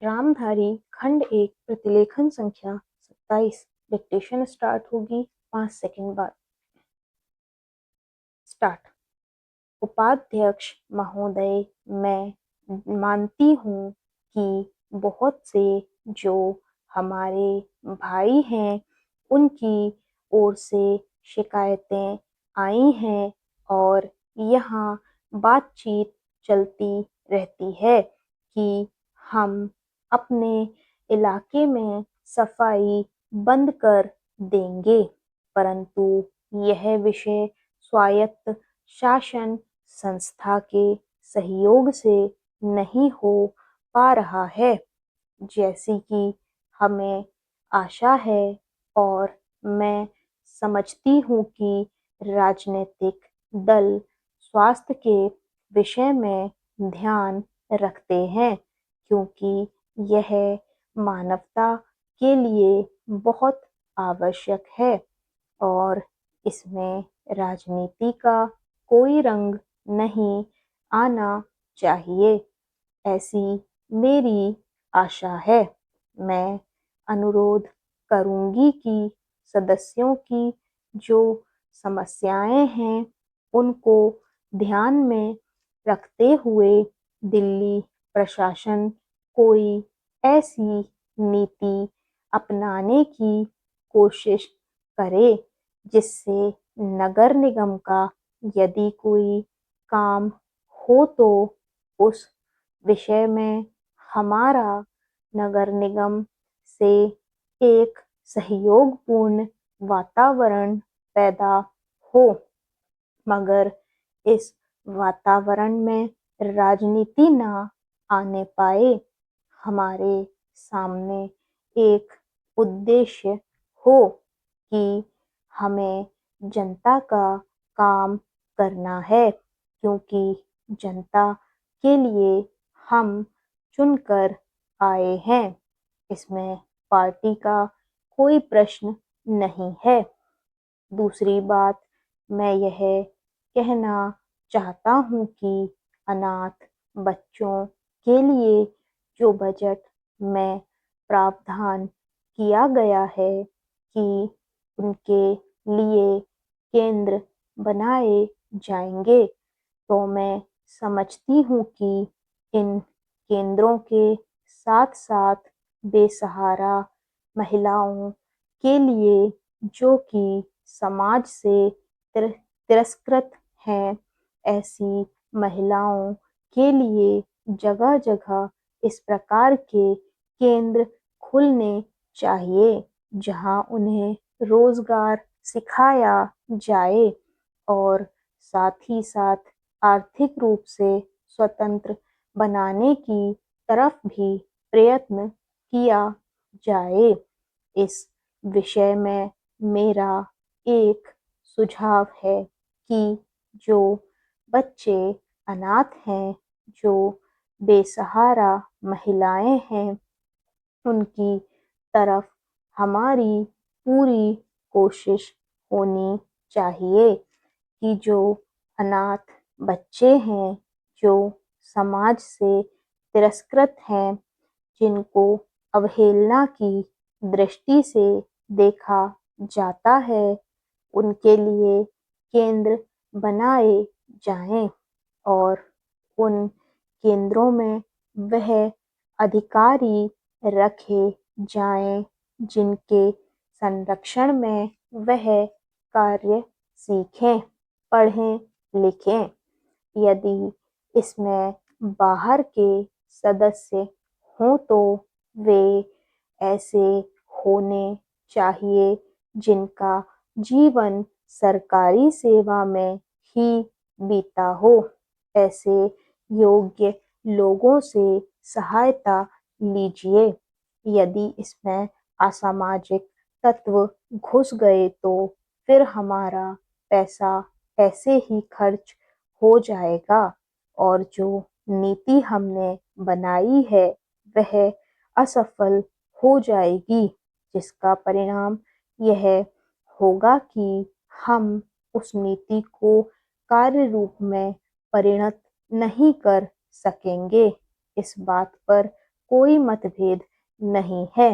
रामधारी खंड एक प्रतिलेखन संख्या 27। डिक्टेशन स्टार्ट होगी 5 सेकंड बाद। स्टार्ट। उपाध्यक्ष महोदय, मैं मानती हूँ कि बहुत से जो हमारे भाई हैं उनकी ओर से शिकायतें आई हैं और यहाँ बातचीत चलती रहती है कि हम अपने इलाके में सफाई बंद कर देंगे, परंतु यह विषय स्वायत्त शासन संस्था के सहयोग से नहीं हो पा रहा है जैसी कि हमें आशा है। और मैं समझती हूँ कि राजनीतिक दल स्वास्थ्य के विषय में ध्यान रखते हैं क्योंकि यह मानवता के लिए बहुत आवश्यक है और इसमें राजनीति का कोई रंग नहीं आना चाहिए, ऐसी मेरी आशा है। मैं अनुरोध करूंगी कि सदस्यों की जो समस्याएं हैं उनको ध्यान में रखते हुए दिल्ली प्रशासन कोई ऐसी नीति अपनाने की कोशिश करे जिससे नगर निगम का यदि कोई काम हो तो उस विषय में हमारा नगर निगम से एक सहयोगपूर्ण वातावरण पैदा हो, मगर इस वातावरण में राजनीति ना आने पाए। हमारे सामने एक उद्देश्य हो कि हमें जनता का काम करना है क्योंकि जनता के लिए हम चुनकर आए हैं। इसमें पार्टी का कोई प्रश्न नहीं है। दूसरी बात, मैं यह कहना चाहता हूँ कि अनाथ बच्चों के लिए जो बजट में प्रावधान किया गया है कि उनके लिए केंद्र बनाए जाएंगे, तो मैं समझती हूँ कि इन केंद्रों के साथ साथ बेसहारा महिलाओं के लिए जो कि समाज से तिरस्कृत हैं, ऐसी महिलाओं के लिए जगह जगह इस प्रकार के केंद्र खुलने चाहिए जहां उन्हें रोजगार सिखाया जाए और साथ ही साथ आर्थिक रूप से स्वतंत्र बनाने की तरफ भी प्रयत्न किया जाए। इस विषय में मेरा एक सुझाव है कि जो बच्चे अनाथ हैं, जो बेसहारा महिलाएं हैं, उनकी तरफ हमारी पूरी कोशिश होनी चाहिए कि जो अनाथ बच्चे हैं, जो समाज से तिरस्कृत हैं, जिनको अवहेलना की दृष्टि से देखा जाता है, उनके लिए केंद्र बनाए जाएं और उन केंद्रों में वह अधिकारी रखे जाएं जिनके संरक्षण में वह कार्य सीखें, पढ़ें, लिखें। यदि इसमें बाहर के सदस्य हों तो वे ऐसे होने चाहिए जिनका जीवन सरकारी सेवा में ही बीता हो। ऐसे योग्य लोगों से सहायता लीजिए। यदि इसमें असामाजिक तत्व घुस गए तो फिर हमारा पैसा ऐसे ही खर्च हो जाएगा और जो नीति हमने बनाई है वह असफल हो जाएगी, जिसका परिणाम यह होगा कि हम उस नीति को कार्य रूप में परिणत नहीं कर सकेंगे। इस बात पर कोई मतभेद नहीं है।